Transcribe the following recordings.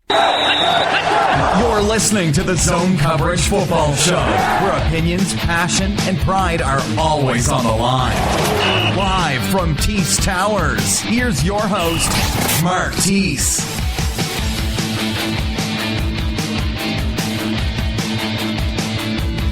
You're listening to the Zone Coverage Football Show, where opinions, passion, and pride are always on the line. Live from Tees Towers, here's your host, Mark Tees.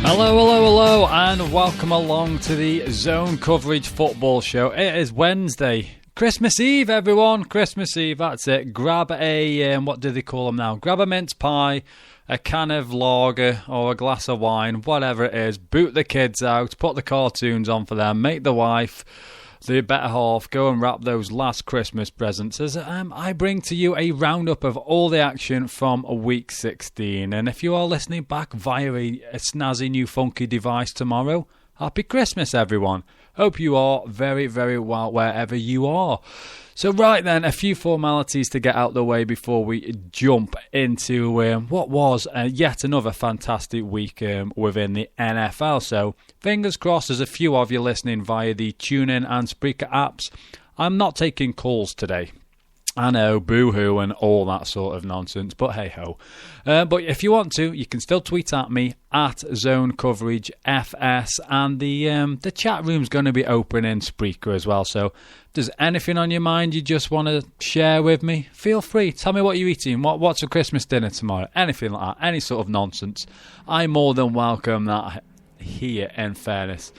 Hello, and welcome along to the Zone Coverage Football Show. It is Wednesday, Christmas Eve, everyone. Christmas Eve, that's it. Grab a, what do they call them now? Grab a mince pie, a can of lager, or a glass of wine, whatever it is. Boot the kids out, put the cartoons on for them, make the wife, the better half, go and wrap those last Christmas presents as I bring to you a roundup of all the action from week 16. And if you are listening back via a snazzy new funky device tomorrow, happy Christmas, everyone. Hope you are very, very well wherever you are. So right then, a few formalities to get out the way before we jump into what was yet another fantastic week within the NFL. So fingers crossed, there's a few of you listening via the TuneIn and Spreaker apps. I'm not taking calls today. I know, boo-hoo and all that sort of nonsense, but hey-ho. But if you want to, you can still tweet at me at Zone Coverage FS, and the chat room's going to be open in Spreaker as well. So if there's anything on your mind you just want to share with me, feel free. Tell me what you're eating, what's for Christmas dinner tomorrow, anything like that, any sort of nonsense. I more than welcome that here, in fairness.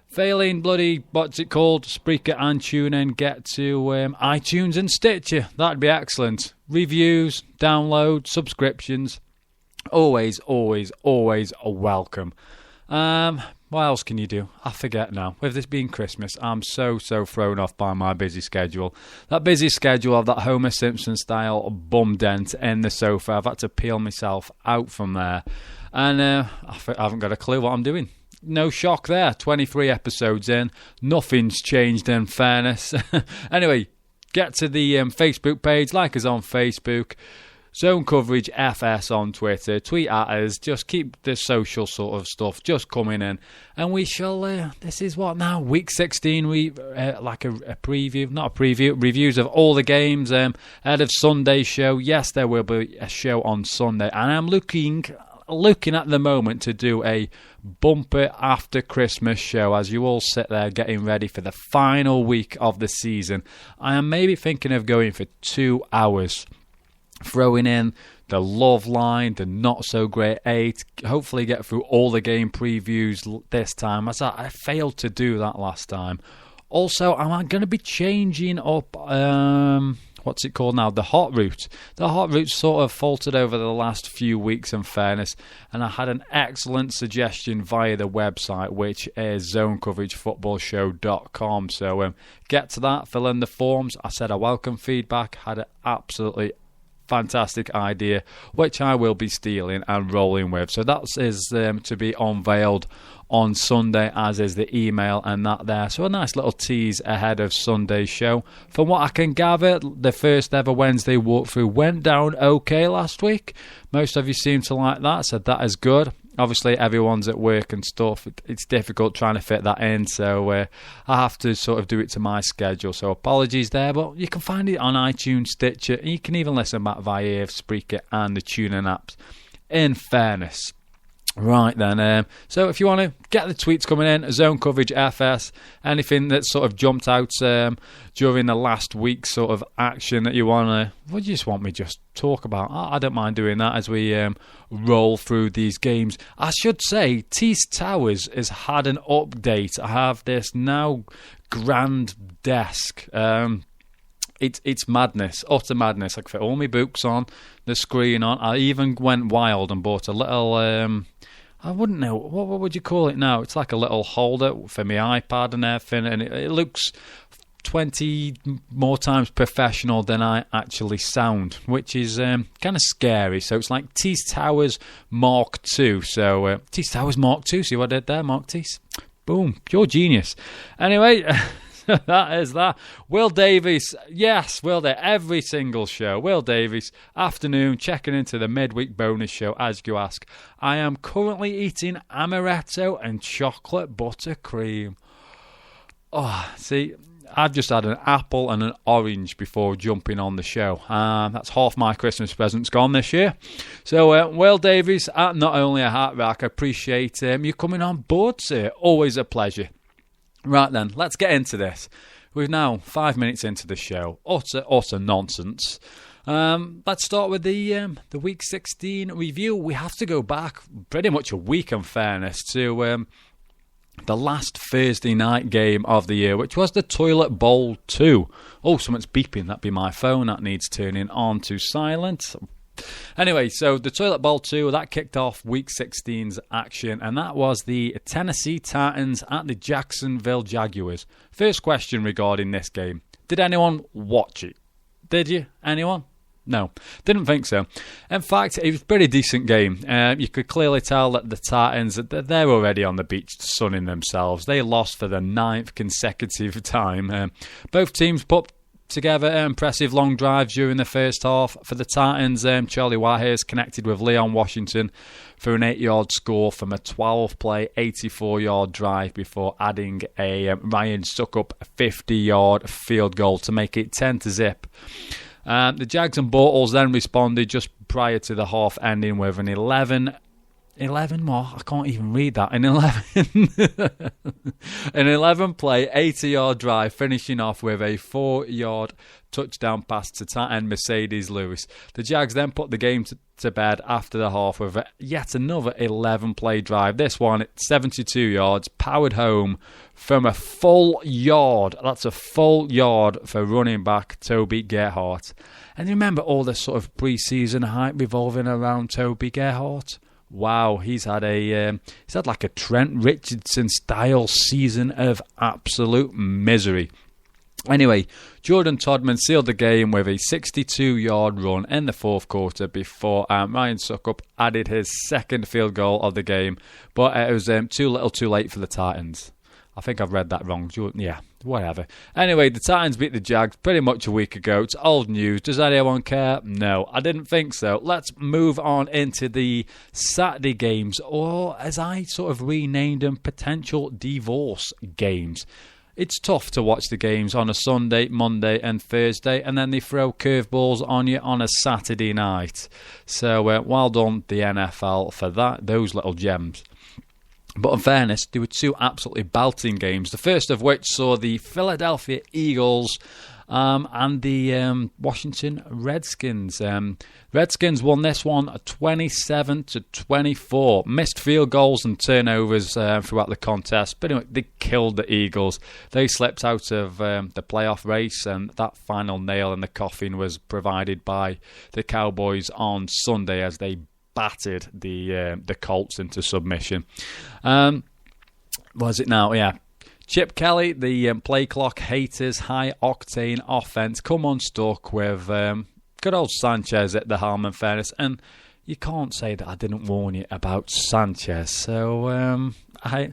Failing bloody, what's it called, Spreaker and TuneIn, get to iTunes and Stitcher. That'd be excellent. Reviews, download, subscriptions. Always, always, always a welcome. What else can you do? I forget now. With this being Christmas, I'm so thrown off by my busy schedule. That busy schedule of that Homer Simpson style bum dent in the sofa. I've had to peel myself out from there. And I haven't got a clue what I'm doing. No shock there. 23 episodes in. Nothing's changed, in fairness. Anyway, get to the Facebook page. Like us on Facebook. Zone Coverage FS on Twitter. Tweet at us. Just keep the social sort of stuff just coming in. And we shall... this is what now? Week 16. We like a preview. Not a preview. Reviews of all the games. Ahead of Sunday's show. Yes, there will be a show on Sunday. And I'm looking at the moment to do a bumper after Christmas show as you all sit there getting ready for the final week of the season. I am maybe thinking of going for 2 hours, throwing in the love line, the not so great 8, hopefully get through all the game previews this time, as I failed to do that last time. Also, I'm going to be changing up what's it called now? The Hot Route. The Hot Route sort of faltered over the last few weeks, in fairness, and I had an excellent suggestion via the website, which is zonecoveragefootballshow.com. So get to that, fill in the forms. I said I welcome feedback, had an absolutely fantastic idea, which I will be stealing and rolling with. So that is to be unveiled on Sunday, as is the email and that there. So a nice little tease ahead of Sunday's show. From what I can gather, the first ever Wednesday walkthrough went down okay last week. Most of you seem to like that, so that is good. Obviously, everyone's at work and stuff. It's difficult trying to fit that in, so I have to sort of do it to my schedule. So apologies there, but you can find it on iTunes, Stitcher, and you can even listen back via Spreaker and the TuneIn apps, in fairness. Right then, so if you want to get the tweets coming in, Zone Coverage FS, anything that sort of jumped out during the last week's sort of action that you want to, what do you just want me just talk about? I don't mind doing that as we roll through these games. I should say, Tees Towers has had an update. I have this now grand desk. It's madness, utter madness. I can fit all my books on, the screen on. I even went wild and bought a little... I wouldn't know, what would you call it now? It's like a little holder for my iPad and everything, and it looks 20 more times professional than I actually sound, which is kind of scary. So it's like Tees Towers Mark II. So Tees Towers Mark II, see what I did there, Mark Tees? Boom, pure genius. Anyway... that is that. Will Davies, yes, Will Davies, every single show. Will Davies, afternoon, checking into the midweek bonus show, as you ask. I am currently eating amaretto and chocolate buttercream. Oh, see, I've just had an apple and an orange before jumping on the show. That's half my Christmas presents gone this year. So, Will Davies, Not Only a Heart Rack, I appreciate you coming on board, sir. Always a pleasure. Right then, let's get into this. We're now 5 minutes into the show. Utter nonsense. Let's start with the Week 16 review. We have to go back pretty much a week, in fairness, to the last Thursday night game of the year, which was the Toilet Bowl 2. Oh, someone's beeping. That'd be my phone. That needs turning on to silent. Anyway, so the Toilet Bowl 2, that kicked off Week 16's action, and that was the Tennessee Titans at the Jacksonville Jaguars. First question regarding this game. Did anyone watch it? Did you? Anyone? No, didn't think so. In fact, it was a pretty decent game. You could clearly tell that the Titans, they're already on the beach sunning themselves. They lost for the 9th consecutive time. Both teams put together impressive long drives during the first half. For the Titans, Charlie Whitehurst connected with Leon Washington for an 8-yard score from a 12-play, 84-yard drive before adding a Ryan Suckup 50-yard field goal to make it 10-0. The Jags and Bortles then responded just prior to the half ending with an 11 more. I can't even read that. An 11-play, 80-yard drive, finishing off with a 4-yard touchdown pass to tight end Mercedes Lewis. The Jags then put the game to bed after the half with yet another 11-play drive. This one at 72 yards, powered home from a full yard. That's a full yard for running back Toby Gerhart. And remember all the sort of pre-season hype revolving around Toby Gerhart? Wow, he's had like a Trent Richardson style season of absolute misery. Anyway, Jordan Todman sealed the game with a 62-yard run in the fourth quarter before Ryan Suckup added his second field goal of the game, but it was too little too late for the Titans. I think I've read that wrong. Yeah, whatever. Anyway, the Titans beat the Jags pretty much a week ago. It's old news. Does anyone care? No, I didn't think so. Let's move on into the Saturday games, or as I sort of renamed them, potential divorce games. It's tough to watch the games on a Sunday, Monday and Thursday, and then they throw curveballs on you on a Saturday night. So well done the NFL for that, those little gems. But in fairness, there were two absolutely belting games. The first of which saw the Philadelphia Eagles and the Washington Redskins. Redskins won this one 27-24. Missed field goals and turnovers throughout the contest. But anyway, they killed the Eagles. They slipped out of the playoff race, and that final nail in the coffin was provided by the Cowboys on Sunday as they battered the Colts into submission. Was it now? Yeah. Chip Kelly, the play clock haters, high octane offense, come unstuck with good old Sanchez at the helm, in fairness. And you can't say that I didn't warn you about Sanchez. So I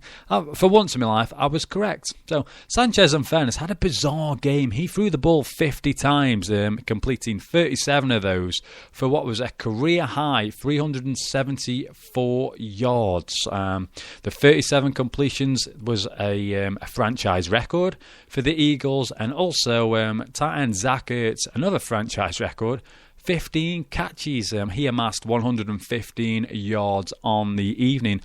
for once in my life, I was correct. So Sanchez, in fairness, had a bizarre game. He threw the ball 50 times, completing 37 of those for what was a career high 374 yards. The 37 completions was a franchise record for the Eagles, and also tight end Zach Ertz, another franchise record. 15 catches. He amassed 115 yards on the evening.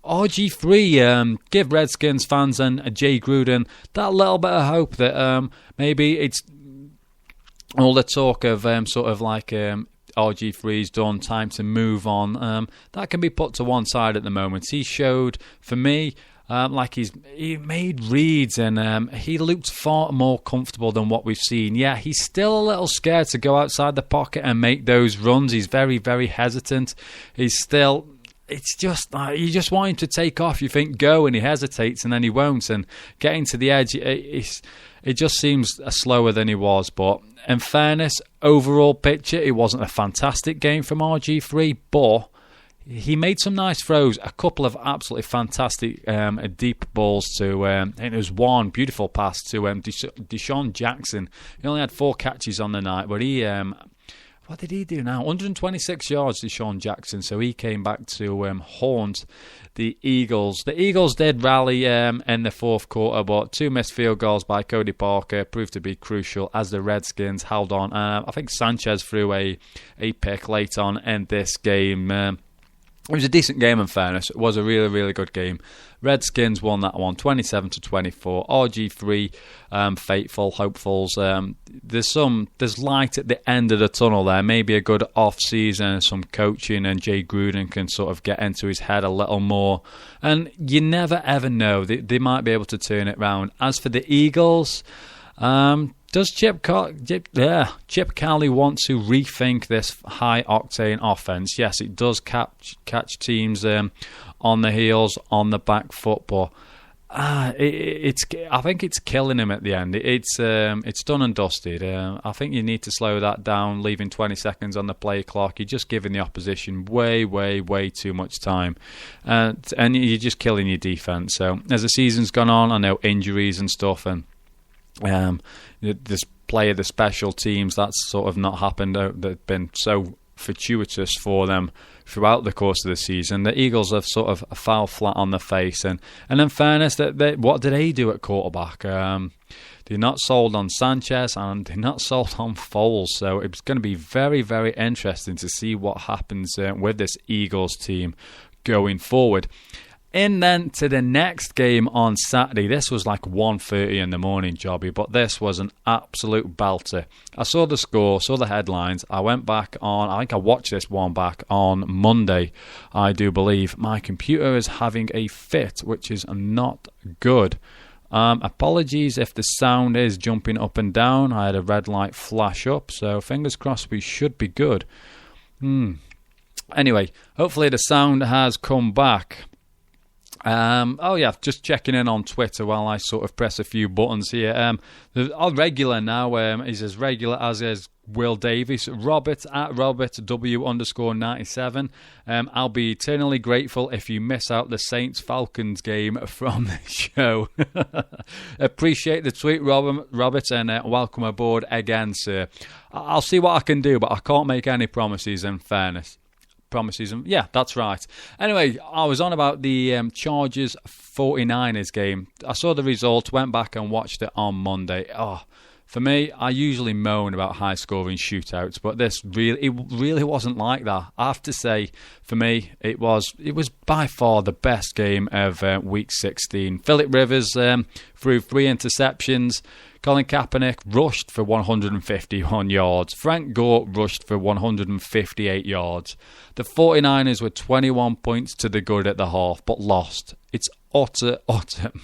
RG3, give Redskins fans and Jay Gruden that little bit of hope that maybe it's all the talk of sort of like RG3's done, time to move on. That can be put to one side at the moment. He showed, for me, like he made reads and he looked far more comfortable than what we've seen. Yeah, he's still a little scared to go outside the pocket and make those runs. He's very, very hesitant. He's still... It's just, you just want him to take off. You think, go, and he hesitates, and then he won't. And getting to the edge, it just seems slower than he was. But in fairness, overall picture, it wasn't a fantastic game from RG3, but he made some nice throws, a couple of absolutely fantastic deep balls to, and it was one beautiful pass to Deshaun Jackson. He only had 4 catches on the night, but he what did he do now? 126 yards to Sean Jackson, so he came back to haunt the Eagles. The Eagles did rally in the fourth quarter, but 2 missed field goals by Cody Parker proved to be crucial as the Redskins held on. I think Sanchez threw a pick late on in this game. It was a decent game, in fairness. It was a really, really good game. Redskins won that one, 27-24. RG3, faithful, hopefuls. There's light at the end of the tunnel there. Maybe a good off-season, some coaching, and Jay Gruden can sort of get into his head a little more. And you never, ever know. They might be able to turn it round. As for the Eagles, does Chip Kelly want to rethink this high-octane offense? Yes, it does catch teams on the heels, on the back foot, but I think it's killing him at the end. It's done and dusted. I think you need to slow that down, leaving 20 seconds on the play clock. You're just giving the opposition way, way, way too much time, and you're just killing your defense. So as the season's gone on, I know injuries and stuff, and this play of the special teams, that's sort of not happened. They've been so fortuitous for them throughout the course of the season. The Eagles have sort of fell flat on the face, and in fairness, what did they do at quarterback? They're not sold on Sanchez and they're not sold on Foles, so it's going to be very, very interesting to see what happens with this Eagles team going forward. In then to the next game on Saturday. This was like 1:30 in the morning, Jobby, but this was an absolute belter. I saw the score, saw the headlines. I went back on, I think I watched this one back on Monday, I do believe. My computer is having a fit, which is not good. Apologies if the sound is jumping up and down. I had a red light flash up, so fingers crossed we should be good. Anyway, hopefully the sound has come back. Just checking in on Twitter while I sort of press a few buttons here. Our regular now is as regular as is Will Davies. Robert at RobertW_97. I'll be eternally grateful if you miss out the Saints-Falcons game from the show. Appreciate the tweet, Robert, and welcome aboard again, sir. I'll see what I can do, but I can't make any promises in fairness. Promises. Yeah, that's right. Anyway, I was on about the Chargers 49ers game. I saw the result, went back and watched it on Monday. For me, I usually moan about high-scoring shootouts, but this really wasn't like that. I have to say, for me, it was by far the best game of Week 16. Phillip Rivers threw 3 interceptions. Colin Kaepernick rushed for 151 yards. Frank Gore rushed for 158 yards. The 49ers were 21 points to the good at the half, but lost. It's utter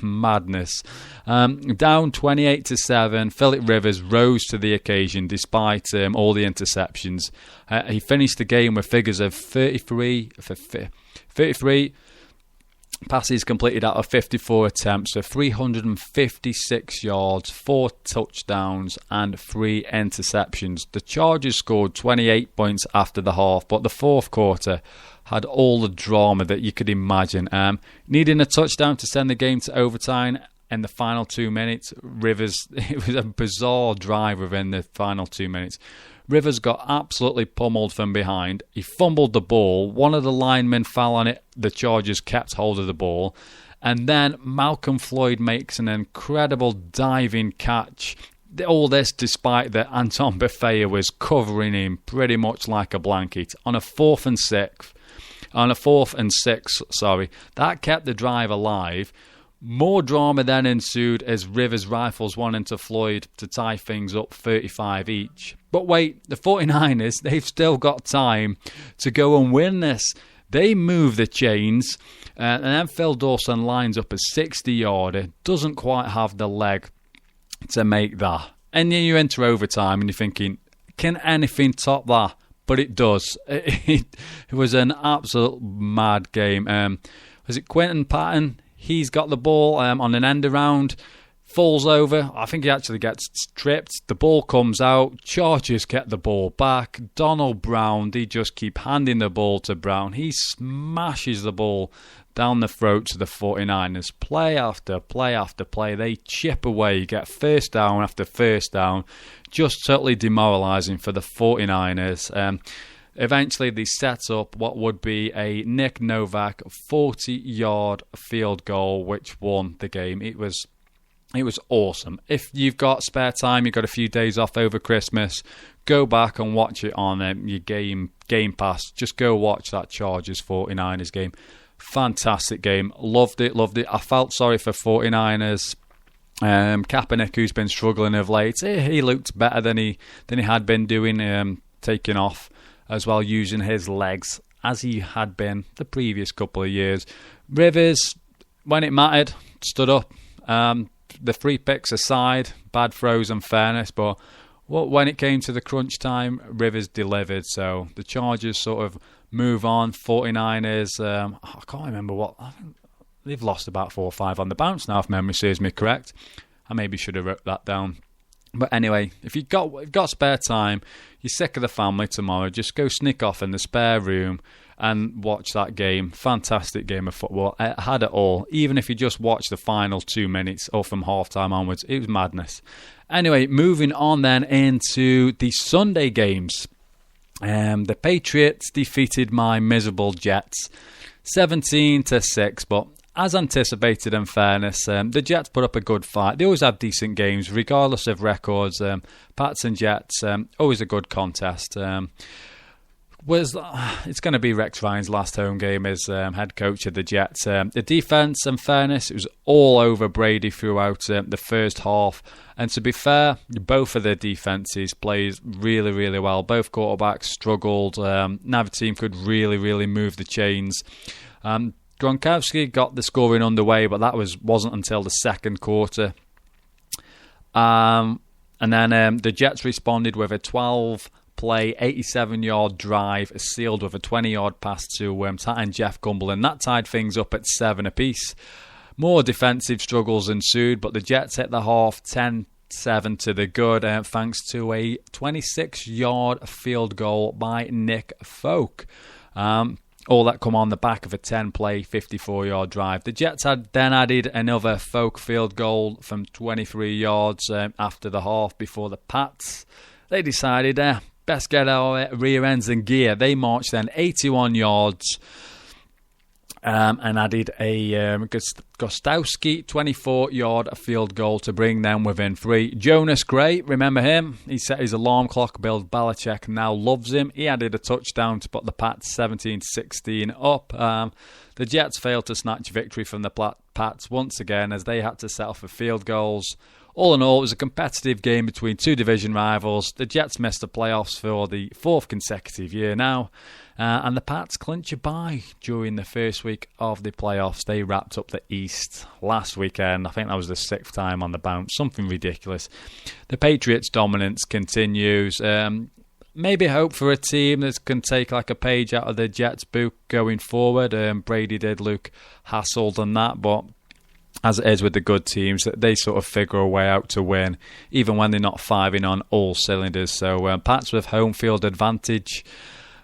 madness. Down 28-7, Phillip Rivers rose to the occasion despite all the interceptions. He finished the game with figures of 33 passes completed out of 54 attempts for 356 yards, 4 touchdowns and 3 interceptions. The Chargers scored 28 points after the half, but the fourth quarter had all the drama that you could imagine. Needing a touchdown to send the game to overtime in the final 2 minutes, it was a bizarre drive within the final 2 minutes. Rivers got absolutely pummeled from behind. He fumbled the ball. One of the linemen fell on it. The Chargers kept hold of the ball. And then Malcolm Floyd makes an incredible diving catch. All this despite that Anton Bethea was covering him pretty much like a blanket. On a fourth and six, that kept the drive alive. More drama then ensued as Rivers rifles one into Floyd to tie things up 35 each. But wait, the 49ers, they've still got time to go and win this. They move the chains, and then Phil Dawson lines up a 60-yarder. Doesn't quite have the leg to make that. And then you enter overtime and you're thinking, can anything top that? But it does. It was an absolute mad game. Was it Quentin Patton? He's got the ball on an end around, falls over. I think he actually gets tripped. The ball comes out. Chargers get the ball back. Donald Brown, they just keep handing the ball to Brown. He smashes the ball down the throat to the 49ers. Play after play after play. They chip away, get first down after first down. Just totally demoralising for the 49ers. Eventually, they set up what would be a Nick Novak 40-yard field goal, which won the game. It was awesome. If you've got spare time, you've got a few days off over Christmas, go back and watch it on your Game Pass. Just go watch that Chargers 49ers game. Fantastic game. Loved it. I felt sorry for 49ers. Kaepernick, who's been struggling of late, he looked better than he had been doing, taking off as well, using his legs as he had been the previous couple of years. Rivers, when it mattered, stood up. The 3 picks aside, bad throws and fairness, but when it came to the crunch time, Rivers delivered. So the Chargers sort of move on. 49ers, I can't remember what. I think they've lost about 4 or 5 on the bounce now, if memory serves me correct. I maybe should have wrote that down. But anyway, if you've got spare time, you're sick of the family tomorrow, just go sneak off in the spare room and watch that game. Fantastic game of football. It had it all. Even if you just watch the final 2 minutes or from half-time onwards, it was madness. Anyway, moving on then into the Sunday games. The Patriots defeated my miserable Jets 17-6, but as anticipated, in fairness, the Jets put up a good fight. They always have decent games, regardless of records. Pats and Jets, always a good contest. It's going to be Rex Ryan's last home game as head coach of the Jets. The defense, in fairness, it was all over Brady throughout the first half. And to be fair, both of their defenses played really, really well. Both quarterbacks struggled. Neither team could really, really move the chains. Gronkowski got the scoring underway, but that wasn't until the second quarter. And then the Jets responded with a 12-play, 87-yard drive, sealed with a 20-yard pass to tight end Jeff Cumberland. That tied things up at 7 apiece. More defensive struggles ensued, but the Jets hit the half 10-7 to the good, thanks to a 26-yard field goal by Nick Folk. All that come on the back of a 10-play, 54-yard drive. The Jets had then added another Folk field goal from 23 yards after the half before the Pats. They decided, best get our rear ends in gear. They marched then 81 yards and added a Gostowski 24-yard field goal to bring them within 3. Jonas Gray, remember him? He set his alarm clock. Bill Belichick now loves him. He added a touchdown to put the Pats 17-16 up. The Jets failed to snatch victory from the Pats once again as they had to settle for field goals. All in all, it was a competitive game between 2 division rivals. The Jets missed the playoffs for the 4th consecutive year now. And the Pats clinch a bye during the first week of the playoffs. They wrapped up the East last weekend. I think that was the 6th time on the bounce. Something ridiculous. The Patriots' dominance continues. Maybe hope for a team that can take like a page out of the Jets' book going forward. Brady did look hassled and that, but as it is with the good teams, they sort of figure a way out to win, even when they're not firing on all cylinders. So Pats with home field advantage.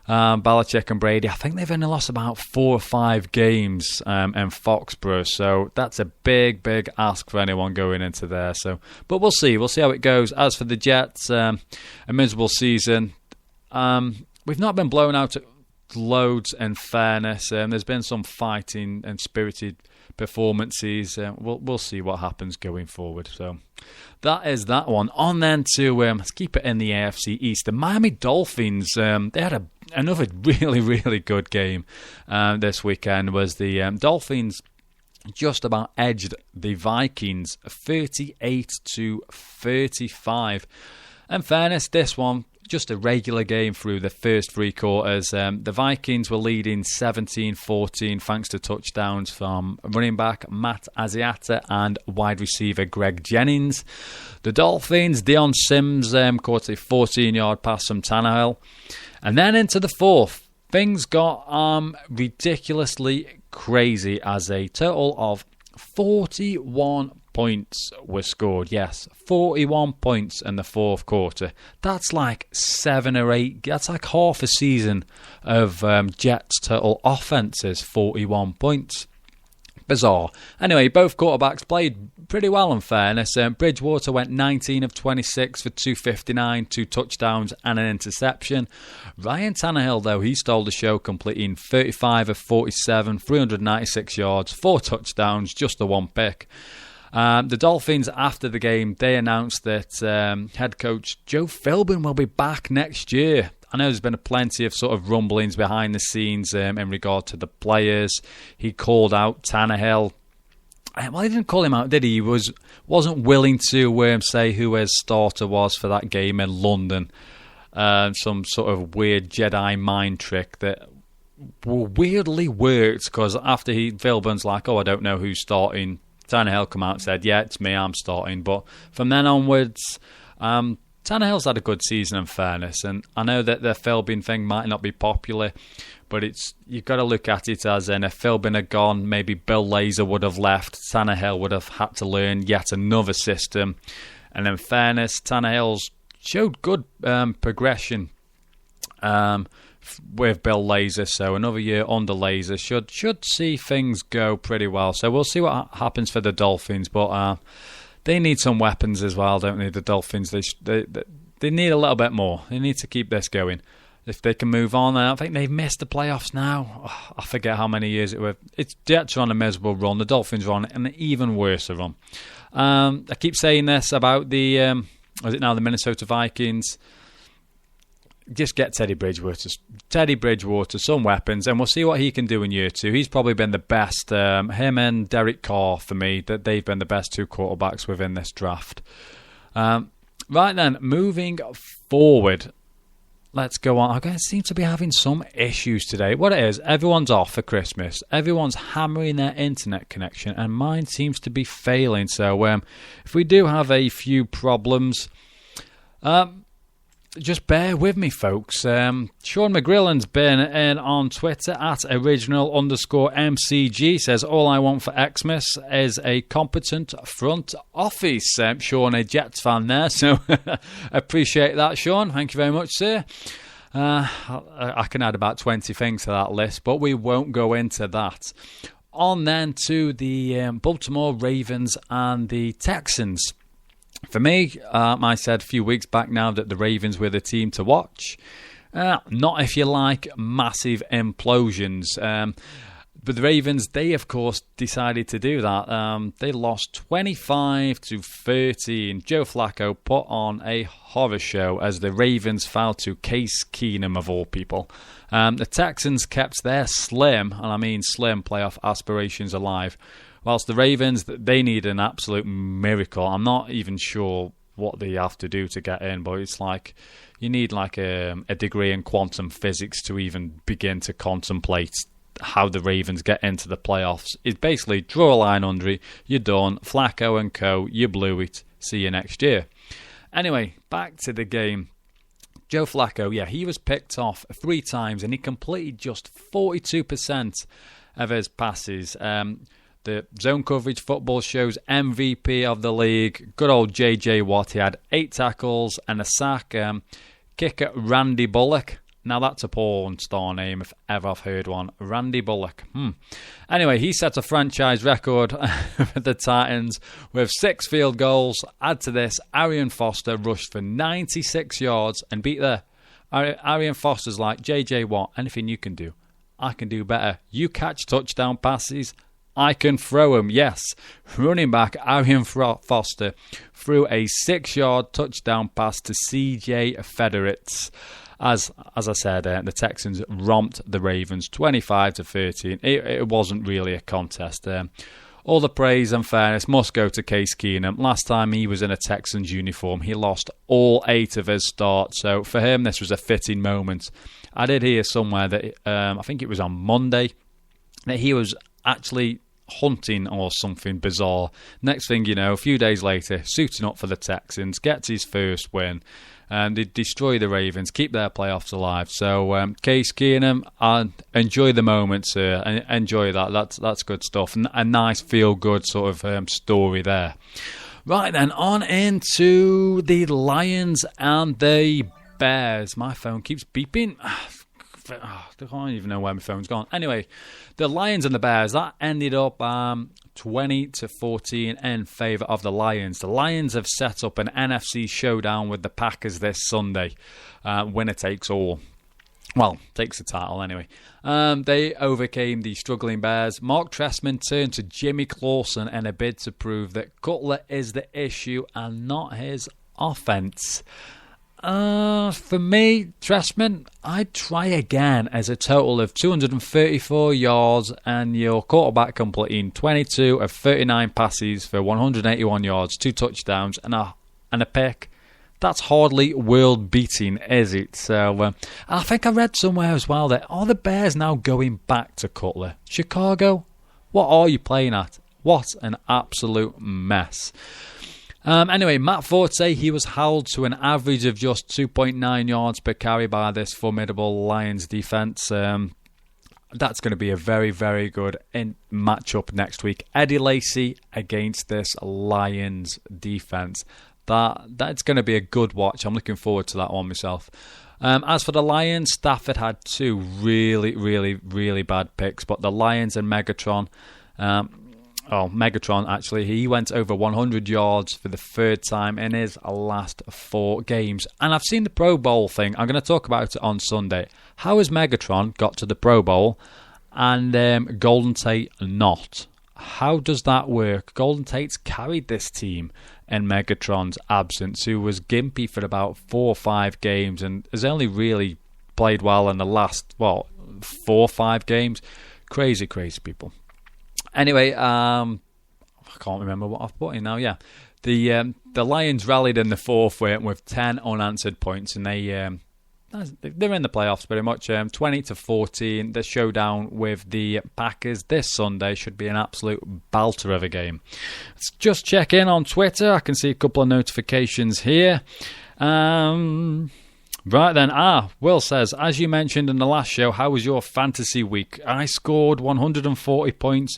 Belichick and Brady, I think they've only lost about 4 or 5 games in Foxborough, so that's a big, big ask for anyone going into there. So, but we'll see how it goes. As for the Jets, a miserable season. We've not been blown out loads, in fairness. There's been some fighting and spirited performances. We'll see what happens going forward. So that is that one. On then to let's keep it in the AFC East. The Miami Dolphins. They had another really, really good game this weekend. Was the Dolphins just about edged the Vikings 38-35. In fairness, this one just a regular game through the first 3 quarters. The Vikings were leading 17-14 thanks to touchdowns from running back Matt Asiata and wide receiver Greg Jennings. The Dolphins, Deion Sims caught a 14-yard pass from Tannehill. And then into the 4th, things got ridiculously crazy as a total of 41 points were scored. Yes, 41 points in the fourth quarter. That's like 7 or 8. That's like half a season of Jets' total offenses, 41 points. Bizarre. Anyway, both quarterbacks played pretty well in fairness. Bridgewater went 19 of 26 for 259, 2 touchdowns and an interception. Ryan Tannehill, though, he stole the show, completing 35 of 47, 396 yards, 4 touchdowns, just the 1 pick. The Dolphins, after the game, they announced that head coach Joe Philbin will be back next year. I know there's been plenty of sort of rumblings behind the scenes in regard to the players. He called out Tannehill. Well, he didn't call him out, did he? He wasn't willing to say who his starter was for that game in London. Some sort of weird Jedi mind trick that weirdly worked, because after Philbin's like, I don't know who's starting, Tannehill come out and said, yeah, it's me, I'm starting. But from then onwards, Tannehill's had a good season in fairness, and I know that the Philbin thing might not be popular, but you've got to look at it as in if Philbin had gone, maybe Bill Lazor would have left, Tannehill would have had to learn yet another system, and in fairness, Tannehill's showed good progression with Bill Lazor, so another year under Lazor should see things go pretty well. So we'll see what happens for the Dolphins, but they need some weapons as well, don't they? The Dolphins, they need a little bit more. They need to keep this going. If they can move on, I think they've missed the playoffs now. Oh, I forget how many years it was. It's Jets are on a miserable run. The Dolphins are on an even worse run. I keep saying this about the Minnesota Vikings. Just get Teddy Bridgewater, some weapons, and we'll see what he can do in year 2. He's probably been the best. Him and Derek Carr, for me, that they've been the best 2 quarterbacks within this draft. Right then, moving forward, let's go on. I seem to be having some issues today. What it is, everyone's off for Christmas. Everyone's hammering their internet connection, and mine seems to be failing. So if we do have a few problems, just bear with me, folks. Sean McGrillen's been in on Twitter at original_MCG. Says, all I want for Xmas is a competent front office. Sean, a Jets fan there, so appreciate that, Sean. Thank you very much, sir. I can add about 20 things to that list, but we won't go into that. On then to the Baltimore Ravens and the Texans. For me, I said a few weeks back now that the Ravens were the team to watch. Not if you like massive implosions. But the Ravens, they of course decided to do that. They lost 25-13. Joe Flacco put on a horror show as the Ravens fell to Case Keenum of all people. The Texans kept their slim, and I mean slim, playoff aspirations alive. Whilst the Ravens, they need an absolute miracle. I'm not even sure what they have to do to get in, but it's like you need like a degree in quantum physics to even begin to contemplate how the Ravens get into the playoffs. It's basically draw a line under it, you're done, Flacco and co, you blew it, see you next year. Anyway, back to the game. Joe Flacco, he was picked off 3 times and he completed just 42% of his passes. The Zone Coverage Football Show's MVP of the league, good old J.J. Watt. He had 8 tackles and a sack. Kicker Randy Bullock. Now that's a porn star name if ever I've heard one. Randy Bullock. Anyway, he set a franchise record for the Titans with 6 field goals. Add to this, Arian Foster rushed for 96 yards and beat there. Arian Foster's like, J.J. Watt, anything you can do, I can do better. You catch touchdown passes, I can throw him, yes. Running back Arian Foster threw a 6-yard touchdown pass to C.J. Federitz. As I said, the Texans romped the Ravens 25-13. It wasn't really a contest. All the praise and fairness must go to Case Keenum. Last time he was in a Texans uniform, he lost all 8 of his starts. So for him, this was a fitting moment. I did hear somewhere that, I think it was on Monday, that he was actually hunting or something bizarre. Next thing you know, a few days later, suiting up for the Texans, gets his first win. They destroy the Ravens, keep their playoffs alive. So Case Keenum, enjoy the moment, sir. Enjoy that. That's good stuff. A nice feel-good sort of story there. Right then, on into the Lions and the Bears. My phone keeps beeping. I don't even know where my phone's gone. Anyway, the Lions and the Bears, that ended up 20-14 in favour of the Lions. The Lions have set up an NFC showdown with the Packers this Sunday. Winner takes all. Well, takes the title anyway. They overcame the struggling Bears. Mark Trestman turned to Jimmy Clausen in a bid to prove that Cutler is the issue and not his offense. For me, Trestman, I'd try again as a total of 234 yards and your quarterback completing 22 of 39 passes for 181 yards, 2 touchdowns and a pick. That's hardly world-beating, is it? So, I think I read somewhere as well that are the Bears now going back to Cutler? Chicago? What are you playing at? What an absolute mess. Anyway, Matt Forte, he was held to an average of just 2.9 yards per carry by this formidable Lions defence. That's going to be a very, very good matchup next week. Eddie Lacy against this Lions defence. That's going to be a good watch. I'm looking forward to that one myself. As for the Lions, Stafford had 2 really, really, really bad picks, but the Lions and Megatron... Megatron, actually, he went over 100 yards for the 3rd time in his last 4 games. And I've seen the Pro Bowl thing. I'm going to talk about it on Sunday. How has Megatron got to the Pro Bowl and Golden Tate not? How does that work? Golden Tate's carried this team in Megatron's absence, who was gimpy for about 4 or 5 games and has only really played well in the last, 4 or 5 games. Crazy, crazy people. Anyway, I can't remember what I've put in now. Yeah, the Lions rallied in the 4th with 10 unanswered points, and they're in the playoffs pretty much. 20-14. The showdown with the Packers this Sunday should be an absolute belter of a game. Let's just check in on Twitter. I can see a couple of notifications here. Right then, Will says, as you mentioned in the last show, how was your fantasy week? I scored 140 points,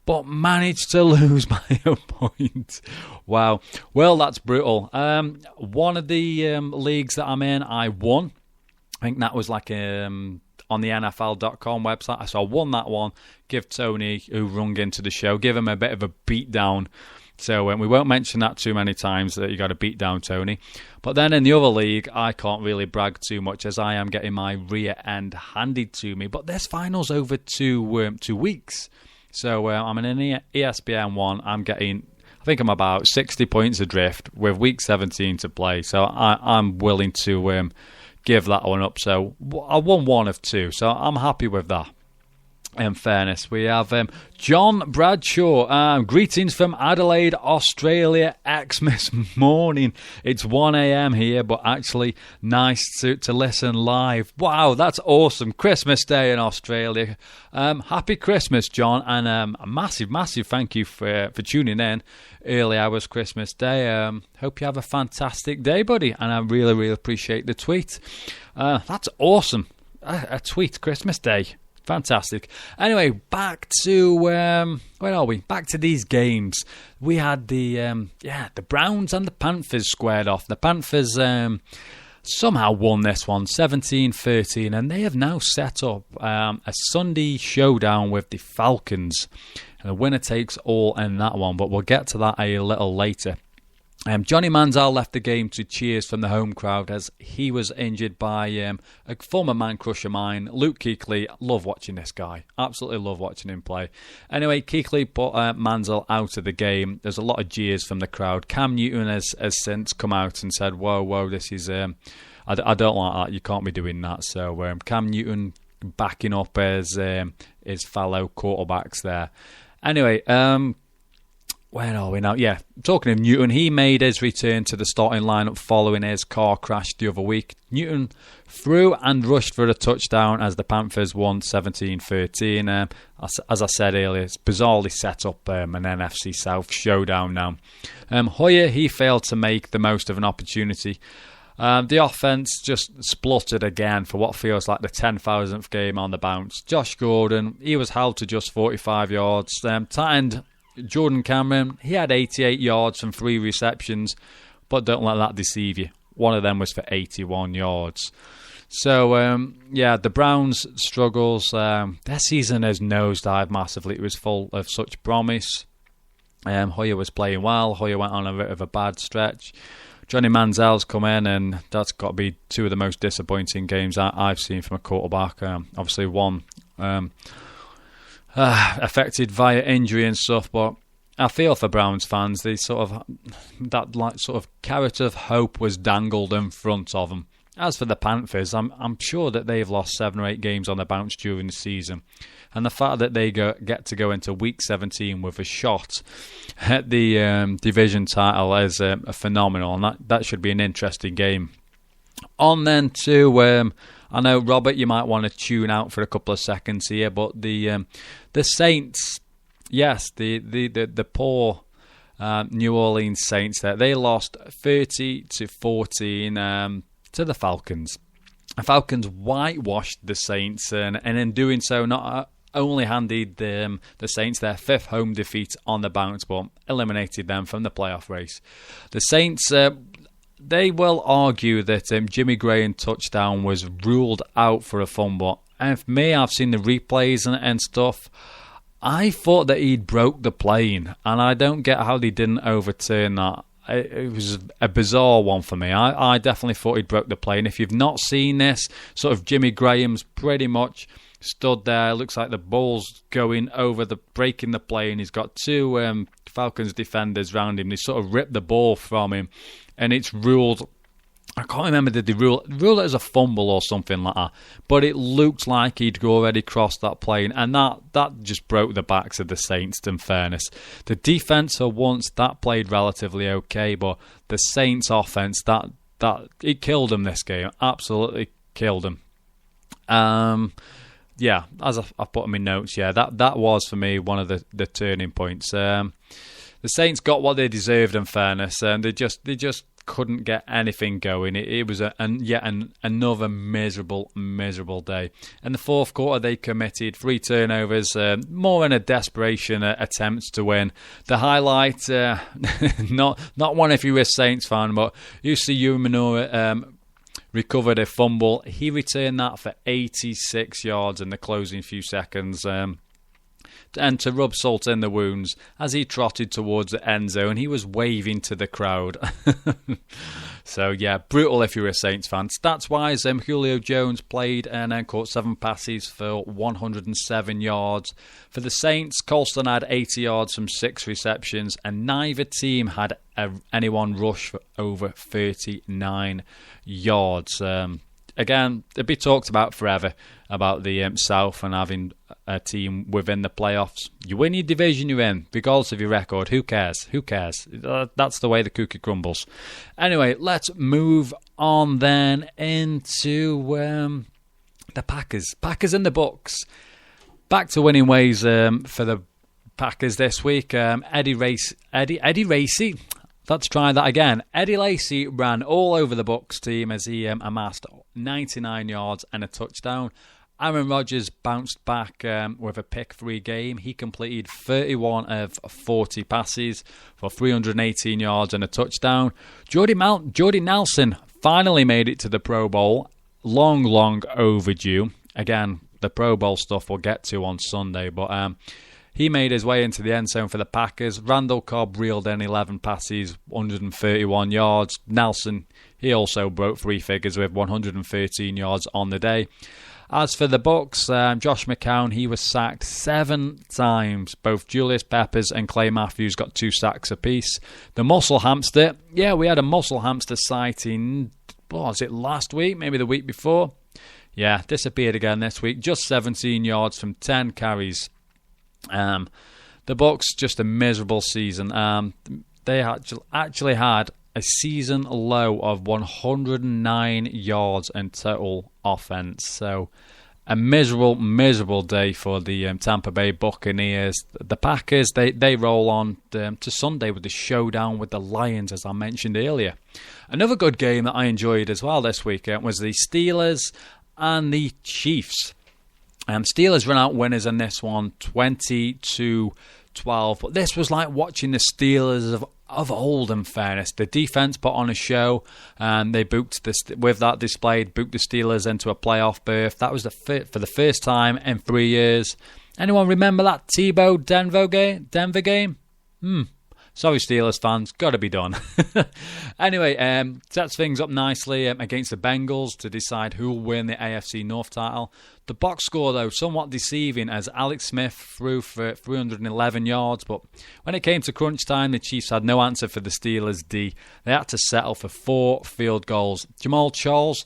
but managed to lose by a point. Wow. Well, that's brutal. One of the leagues that I'm in, I won. I think that was like on the NFL.com website. So I won that one. Give Tony, who rung into the show, give him a bit of a beat down. So we won't mention that too many times that you got to beat down Tony. But then in the other league, I can't really brag too much as I am getting my rear end handed to me. But this final's over 2 weeks. So I'm in an ESPN one. I think I'm about 60 points adrift with week 17 to play. So I'm willing to give that one up. So I won 1 of 2. So I'm happy with that. In fairness, we have John Bradshaw. Greetings from Adelaide, Australia. Xmas morning. It's 1 a.m. here, but actually nice to listen live. Wow, that's awesome. Christmas Day in Australia. Happy Christmas, John, and a massive, massive thank you for tuning in. Early hours Christmas Day. Hope you have a fantastic day, buddy, and I really, really appreciate the tweet. That's awesome. A tweet Christmas Day. Fantastic. Anyway, back to where are we? Back to these games. We had the Browns and the Panthers squared off. The Panthers somehow won this one, 17-13, and they have now set up a Sunday showdown with the Falcons. And the winner takes all in that one, but we'll get to that a little later. Johnny Manziel left the game to cheers from the home crowd as he was injured by a former man crush of mine, Luke Kuechly. Love watching this guy. Absolutely love watching him play. Anyway, Kuechly put Manziel out of the game. There's a lot of jeers from the crowd. Cam Newton has since come out and said, whoa, this is... I don't like that. You can't be doing that. So Cam Newton backing up his fellow quarterbacks there. Anyway... where are we now? Yeah, talking of Newton, he made his return to the starting lineup following his car crash the other week. Newton threw and rushed for a touchdown as the Panthers won 17-13. As I said earlier, it's bizarrely set up an NFC South showdown now. Hoyer, he failed to make the most of an opportunity The offense just spluttered again for what feels like the 10,000th game on the bounce. Josh Gordon, he was held to just 45 yards. Tight end Jordan Cameron, he had 88 yards from 3 receptions, but don't let that deceive you. One of them was for 81 yards. So, the Browns' struggles, their season has nosedived massively. It was full of such promise. Hoyer was playing well. Hoyer went on a bit of a bad stretch. Johnny Manziel's come in, and that's got to be 2 of the most disappointing games I've seen from a quarterback. Obviously, one affected via injury and stuff, but I feel for Browns fans. They sort of carrot of hope was dangled in front of them. As for the Panthers, I'm sure that they've lost 7 or 8 games on the bounce during the season, and the fact that they get to go into Week 17 with a shot at the division title is phenomenal, and that should be an interesting game. On then to, I know, Robert, you might want to tune out for a couple of seconds here, but the Saints, yes, the poor New Orleans Saints there, they lost 30-14 to the Falcons. The Falcons whitewashed the Saints, and in doing so, not only handed the Saints their 5th home defeat on the bounce, but eliminated them from the playoff race. The Saints, they will argue that Jimmy Graham touchdown was ruled out for a fumble. And for me, I've seen the replays and stuff. I thought that he'd broke the plane, and I don't get how they didn't overturn that. It was a bizarre one for me. I definitely thought he'd broke the plane. If you've not seen this, sort of Jimmy Graham's pretty much stood there. Looks like the ball's going over breaking the plane. He's got 2 Falcons defenders round him. They sort of ripped the ball from him, and it's ruled. I can't remember, did they rule it as a fumble or something like that? But it looked like he'd already crossed that plane, and that just broke the backs of the Saints, in fairness. The defense for once, that played relatively okay, but the Saints offense, that it killed them this game. Absolutely killed them. As I put in my notes, that was for me one of the turning points. The Saints got what they deserved, in fairness, and they just couldn't get anything going. It was another miserable day. In the 4th quarter, they committed 3 turnovers, more in a desperation attempt to win. The highlight, not one if you're a Saints fan, but UC Umanura recovered a fumble. He returned that for 86 yards in the closing few seconds. And to rub salt in the wounds, as he trotted towards the end zone, he was waving to the crowd. So, brutal if you're a Saints fan. Stats-wise, Julio Jones played and caught 7 passes for 107 yards. For the Saints, Colston had 80 yards from 6 receptions, and neither team had anyone rush for over 39 yards. Again, it'd be talked about forever about the South and having a team within the playoffs. You win your division, you're in. Regardless of your record, who cares? That's the way the cookie crumbles. Anyway, let's move on then into the Packers. Packers in the books. Back to winning ways for the Packers this week. Eddie Lacy. Let's try that again. Eddie Lacy ran all over the Bucs team as he amassed 99 yards and a touchdown. Aaron Rodgers bounced back with a pick-free game. He completed 31 of 40 passes for 318 yards and a touchdown. Jordy Nelson finally made it to the Pro Bowl. Long overdue. Again, the Pro Bowl stuff we'll get to on Sunday, but he made his way into the end zone for the Packers. Randall Cobb reeled in 11 passes, 131 yards. Nelson, he also broke 3 figures with 113 yards on the day. As for the Bucs, Josh McCown, he was sacked 7 times. Both Julius Peppers and Clay Matthews got 2 sacks apiece. The muscle hamster, we had a muscle hamster sighting, was it last week, maybe the week before? Disappeared again this week. Just 17 yards from 10 carries. The Bucs, just a miserable season. They actually had a season low of 109 yards in total offense. So a miserable day for the Tampa Bay Buccaneers. The Packers, they roll on to Sunday with the showdown with the Lions, as I mentioned earlier. Another good game that I enjoyed as well this weekend was the Steelers and the Chiefs. Steelers run out winners in this one, 20-12. But this was like watching the Steelers of old, in fairness. The defense put on a show, and they booked with that display, booked the Steelers into a playoff berth. That was for the first time in 3 years. Anyone remember that Tebow Denver game? Sorry, Steelers fans, got to be done. Anyway, sets things up nicely against the Bengals to decide who will win the AFC North title. The box score, though, somewhat deceiving as Alex Smith threw for 311 yards, but when it came to crunch time, the Chiefs had no answer for the Steelers' D. They had to settle for 4 field goals. Jamal Charles,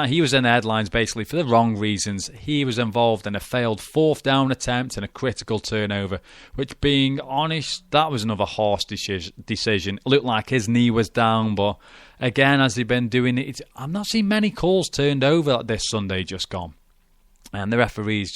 he was in the headlines basically for the wrong reasons. He was involved in a failed 4th down attempt and a critical turnover, which, being honest, that was another harsh decision. It looked like his knee was down, but again, as they've been doing it, I've not seen many calls turned over this Sunday just gone. And the referees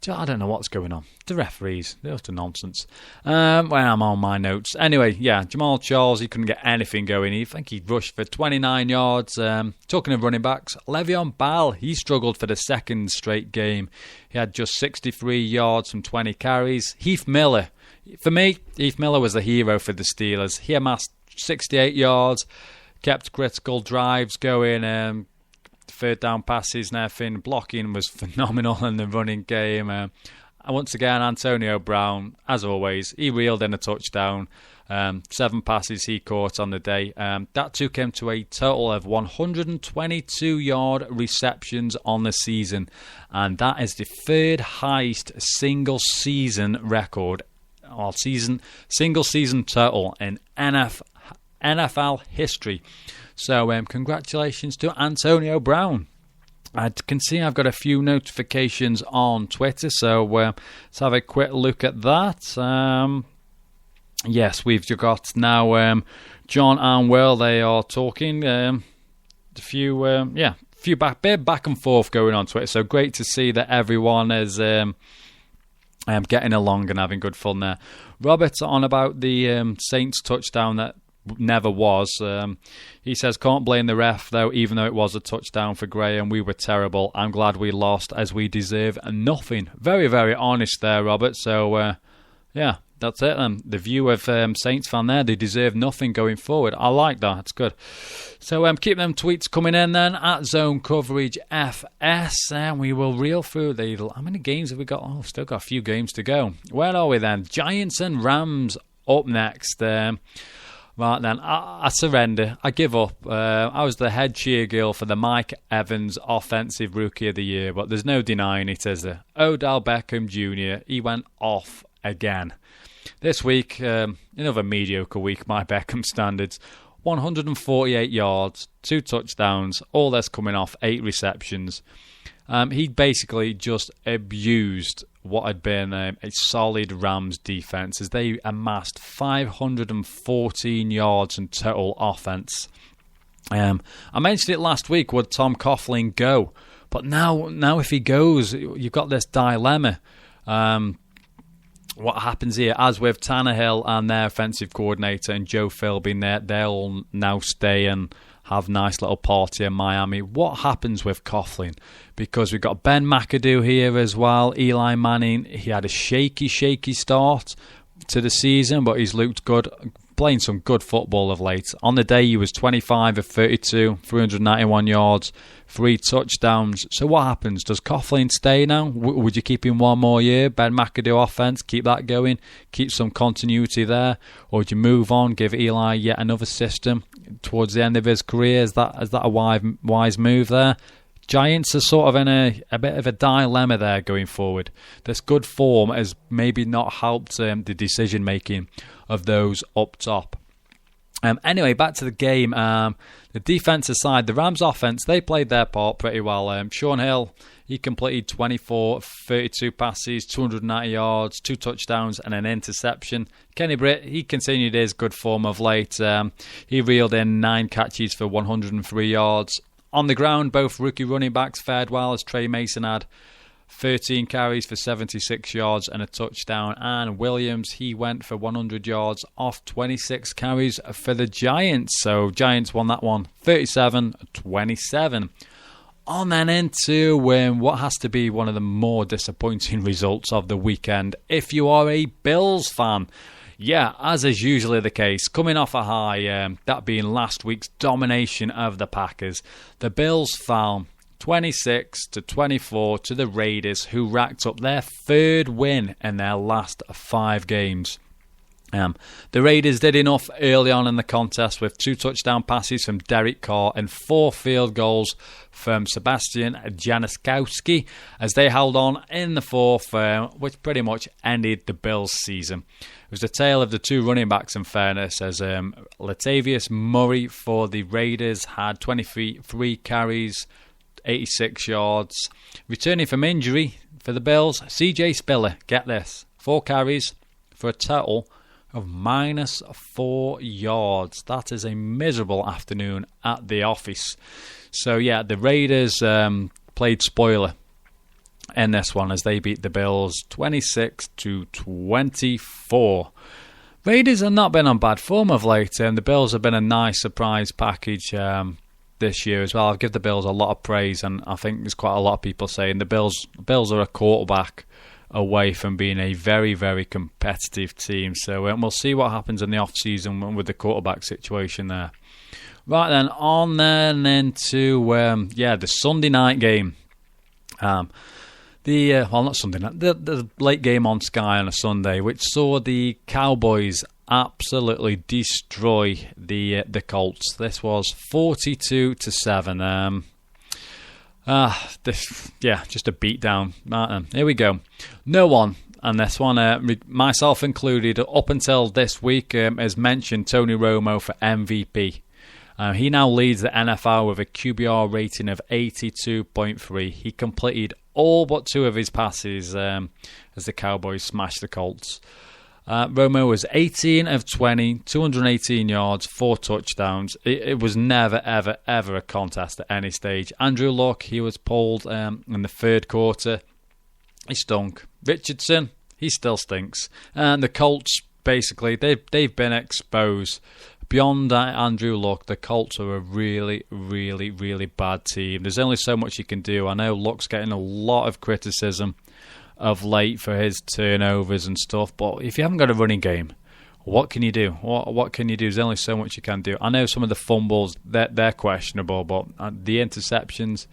I don't know what's going on. The referees, they're just nonsense. When I'm on my notes. Anyway, yeah, Jamal Charles, he couldn't get anything going. I think he rushed for 29 yards. Talking of running backs, Le'Veon Bell, he struggled for the second straight game. He had just 63 yards from 20 carries. Heath Miller, for me, Heath Miller was the hero for the Steelers. He amassed 68 yards, kept critical drives going, third down passes and everything. Blocking was phenomenal in the running game. And once again, Antonio Brown, as always, he reeled in a touchdown. 7 passes he caught on the day. That took him to a total of 122-yard receptions on the season. And that is the 3rd highest single season record, or single season total in NFL history. So congratulations to Antonio Brown. I can see I've got a few notifications on Twitter, so let's have a quick look at that. Yes, we've got now John and Will. They are talking. A few back and forth going on Twitter. So great to see that everyone is getting along and having good fun there. Robert's on about the Saints touchdown that never was. He says, can't blame the ref though, even though it was a touchdown for Graham. We were terrible. I'm glad we lost, as we deserve nothing. Very, very honest there, Robert. So yeah, that's it then. The view of Saints fan there, they deserve nothing going forward. I like that. It's good. So keep them tweets coming in then at Zone Coverage FS, and we will reel through how many games have we got? Oh, still got a few games to go. Where are we then? Giants and Rams up next. Right then, I surrender. I give up. I was the head cheergirl for the Mike Evans Offensive Rookie of the Year, but there's no denying it, is there? Odell Beckham Jr., he went off again. This week, another mediocre week by Beckham standards. 148 yards, 2 touchdowns, all this coming off 8 receptions. He basically just abused what had been a solid Rams defense as they amassed 514 yards in total offense. I mentioned it last week, would Tom Coughlin go? But now if he goes, you've got this dilemma. What happens here, as with Tannehill and their offensive coordinator and Joe Philbin, they'll now stay and have a nice little party in Miami. What happens with Coughlin? Because we've got Ben McAdoo here as well. Eli Manning, he had a shaky start to the season, but he's looked good, playing some good football of late. On the day, he was 25 of 32, 391 yards, 3 touchdowns. So what happens? Does Coughlin stay now? Would you keep him one more year? Ben McAdoo offense, keep that going, keep some continuity there? Or would you move on, give Eli yet another system towards the end of his career? Is that a wise move there? Giants are sort of in a bit of a dilemma there going forward. This good form has maybe not helped the decision-making of those up top. Anyway, back to the game. The defensive side, the Rams offense, they played their part pretty well. Sean Hill, he completed 24 32 passes, 290 yards, 2 touchdowns and an interception. Kenny Britt, he continued his good form of late. He reeled in 9 catches for 103 yards. On the ground, both rookie running backs fared well as Trey Mason had 13 carries for 76 yards and a touchdown. And Williams, he went for 100 yards off 26 carries for the Giants. So Giants won that one 37-27. On then into what has to be one of the more disappointing results of the weekend. If you are a Bills fan, yeah, as is usually the case, coming off a high, that being last week's domination of the Packers, the Bills fell 26-24 to the Raiders, who racked up their third win in their last 5 games. The Raiders did enough early on in the contest with 2 touchdown passes from Derek Carr and 4 field goals from Sebastian Janikowski as they held on in the fourth, which pretty much ended the Bills' season. It was the tale of the 2 running backs, in fairness, as Latavius Murray for the Raiders had 23 carries, 86 yards. Returning from injury for the Bills, CJ Spiller, get this, 4 carries for a total of -4 yards. That is a miserable afternoon at the office. So yeah, the Raiders played spoiler in this one as they beat the Bills 26-24. Raiders have not been on bad form of late, and the Bills have been a nice surprise package this year as well. I'll give the Bills a lot of praise, and I think there's quite a lot of people saying the Bills are a quarterback away from being a very, very competitive team. So we'll see what happens in the off-season with the quarterback situation there. Right then, on then into the Sunday night game. Not Sunday night, the late game on Sky on a Sunday, which saw the Cowboys absolutely destroy the Colts. This was 42-7. Just a beatdown. Here we go. No one, and this one, myself included, up until this week, has mentioned Tony Romo for MVP. He now leads the NFL with a QBR rating of 82.3. He completed all but 2 of his passes as the Cowboys smashed the Colts. Romo was 18 of 20, 218 yards, 4 touchdowns. It was never, ever, ever a contest at any stage. Andrew Luck, he was pulled in the third quarter. He stunk. Richardson, he still stinks. And the Colts, basically, they've been exposed. Beyond Andrew Luck, the Colts are a really, really, really bad team. There's only so much you can do. I know Luck's getting a lot of criticism of late for his turnovers and stuff, but if you haven't got a running game, what can you do? What can you do? There's only so much you can do. I know some of the fumbles, they're questionable, but the interceptions,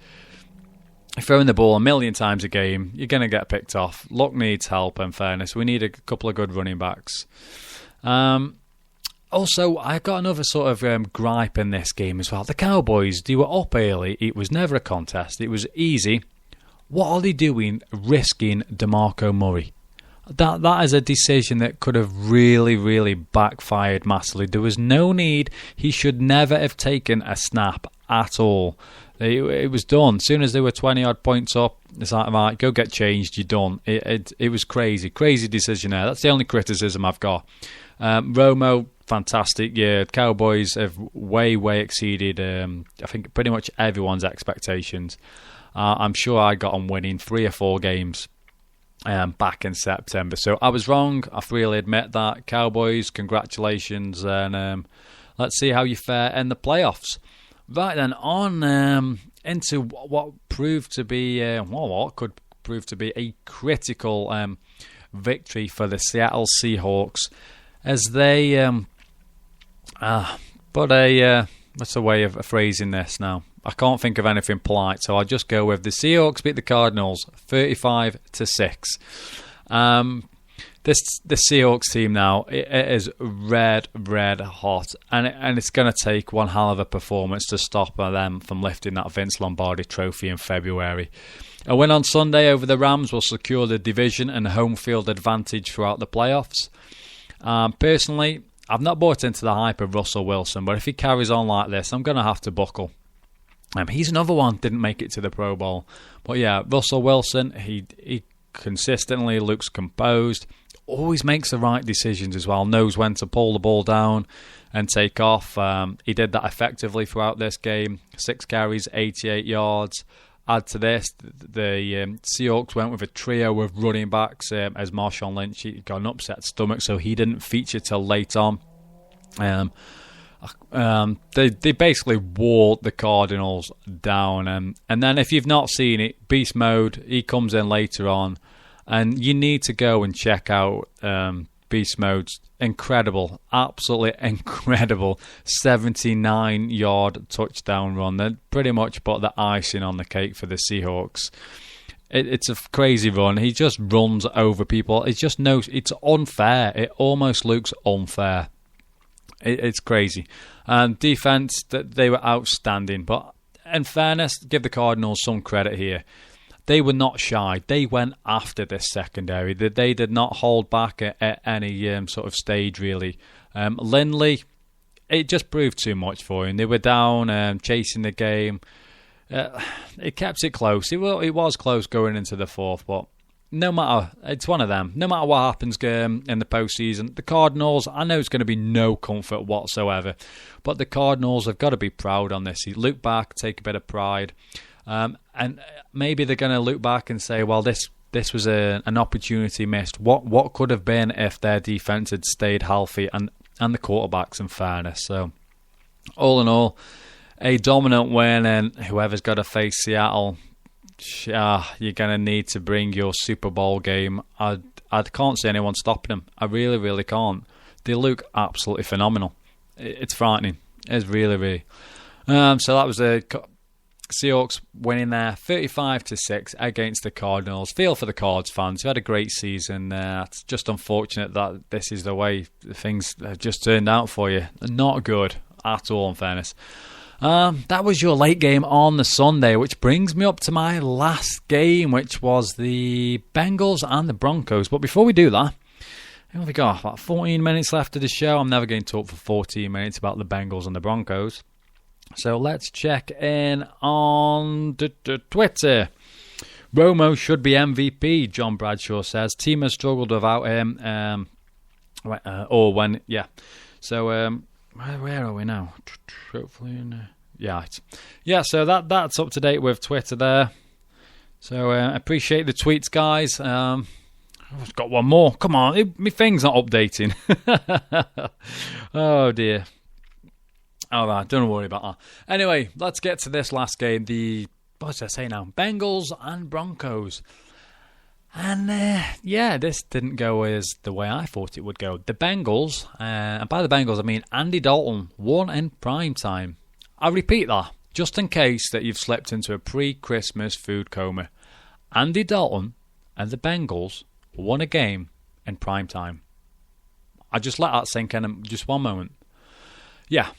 throwing the ball a million times a game, you're going to get picked off. Luck needs help, in fairness. We need a couple of good running backs. Also, I got another sort of gripe in this game as well. The Cowboys, they were up early. It was never a contest. It was easy. What are they doing risking DeMarco Murray? That is a decision that could have really, really backfired massively. There was no need. He should never have taken a snap at all. It was done. As soon as they were 20-odd points up, it's like, right, go get changed, you're done. It was crazy. Crazy decision there. That's the only criticism I've got. Romo, fantastic. Yeah, Cowboys have way, way exceeded, I think, pretty much everyone's expectations. I'm sure I got on winning 3 or 4 games back in September. So I was wrong. I freely admit that. Cowboys, congratulations. And let's see how you fare in the playoffs. Right then, on into what proved to be, what could prove to be a critical victory for the Seattle Seahawks as they what's a way of phrasing this now? I can't think of anything polite, so I'll just go with the Seahawks beat the Cardinals 35-6. This Seahawks team now, it is red hot, and it's going to take one hell of a performance to stop them from lifting that Vince Lombardi trophy in February. A win on Sunday over the Rams will secure the division and home field advantage throughout the playoffs. Personally, I've not bought into the hype of Russell Wilson, but if he carries on like this, I'm going to have to buckle. He's another one, didn't make it to the Pro Bowl. But yeah, Russell Wilson, he consistently looks composed, always makes the right decisions as well, knows when to pull the ball down and take off. He did that effectively throughout this game. 6 carries, 88 yards. Add to this, the Seahawks went with a trio of running backs as Marshawn Lynch. He got an upset stomach, so he didn't feature till late on. They basically wore the Cardinals down. And then if you've not seen it, Beast Mode, he comes in later on. And you need to go and check out Beast Mode's incredible, absolutely incredible 79-yard touchdown run. That pretty much put the icing on the cake for the Seahawks. It's a crazy run. He just runs over people. It's unfair. It almost looks unfair. It's crazy. Defense, they were outstanding. But in fairness, give the Cardinals some credit here. They were not shy. They went after this secondary. They did not hold back at any sort of stage, really. Lindley, it just proved too much for him. They were down, chasing the game. It kept it close. It was close going into the fourth, but no matter, it's one of them. No matter what happens in the postseason, the Cardinals, I know it's going to be no comfort whatsoever, but the Cardinals have got to be proud on this. You look back, take a bit of pride. And maybe they're going to look back and say, well, this was an opportunity missed. What could have been if their defense had stayed healthy and the quarterbacks, in fairness. So, all in all, a dominant win, and whoever's got to face Seattle, you're going to need to bring your Super Bowl game. I can't see anyone stopping them. I really, really can't. They look absolutely phenomenal. It's frightening. It's really, really. So that was a Seahawks winning there 35-6 against the Cardinals. Feel for the Cards fans who had a great season. It's just unfortunate that this is the way things have just turned out for you. Not good at all, in fairness. That was your late game on the Sunday, which brings me up to my last game, which was the Bengals and the Broncos. But before we do that, we've got about 14 minutes left of the show. I'm never going to talk for 14 minutes about the Bengals and the Broncos. So let's check in on Twitter. Romo should be MVP, John Bradshaw says. Team has struggled without him. So where are we now? Hopefully, yeah. So that's up to date with Twitter there. So appreciate the tweets, guys. I've got one more. Come on, my thing's not updating. Oh dear. All right, don't worry about that. Anyway, let's get to this last game. What did I say now? Bengals and Broncos. And this didn't go as the way I thought it would go. The Bengals, and by the Bengals I mean Andy Dalton, won in prime time. I repeat that, just in case that you've slipped into a pre-Christmas food coma. Andy Dalton and the Bengals won a game in prime time. I just let that sink in just one moment. Yeah.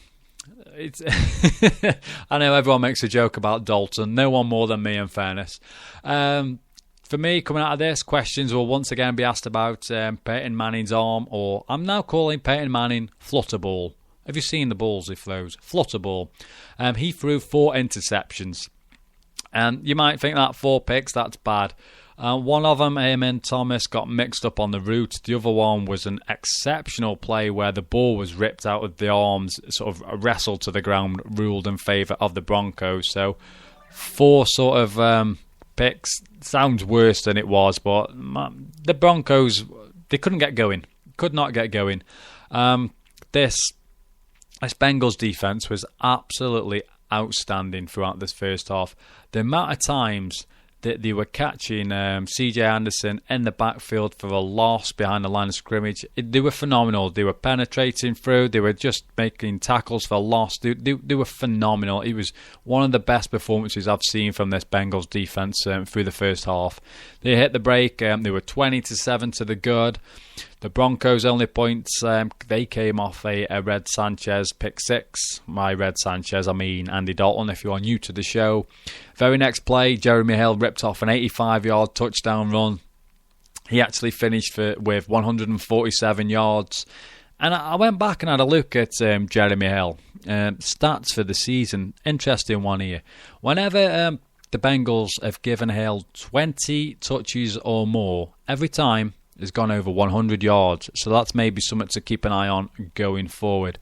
I know everyone makes a joke about Dalton. No one more than me, in fairness. For me, coming out of this, questions will once again be asked about Peyton Manning's arm, or I'm now calling Peyton Manning flutterball. Have you seen the balls he throws? Flutterball. He threw 4 interceptions. And you might think that 4 picks, that's bad. One of them, Eamon Thomas, got mixed up on the route. The other one was an exceptional play where the ball was ripped out of the arms, sort of wrestled to the ground, ruled in favour of the Broncos. So 4 sort of picks sounds worse than it was, but the Broncos, they couldn't get going. Could not get going. This Bengals defence was absolutely outstanding throughout this first half. The amount of times that they were catching C.J. Anderson in the backfield for a loss behind the line of scrimmage. They were phenomenal. They were penetrating through. They were just making tackles for loss. They were phenomenal. It was one of the best performances I've seen from this Bengals defense through the first half. They hit the break. They were 20-7 to the good. The Broncos' only points, they came off a Red Sanchez pick 6. My Red Sanchez, I mean Andy Dalton, if you are new to the show. Very next play, Jeremy Hill ripped off an 85-yard touchdown run. He actually finished with 147 yards. And I went back and had a look at Jeremy Hill. Stats for the season, interesting one here. Whenever the Bengals have given Hill 20 touches or more, every time has gone over 100 yards. So that's maybe something to keep an eye on going forward.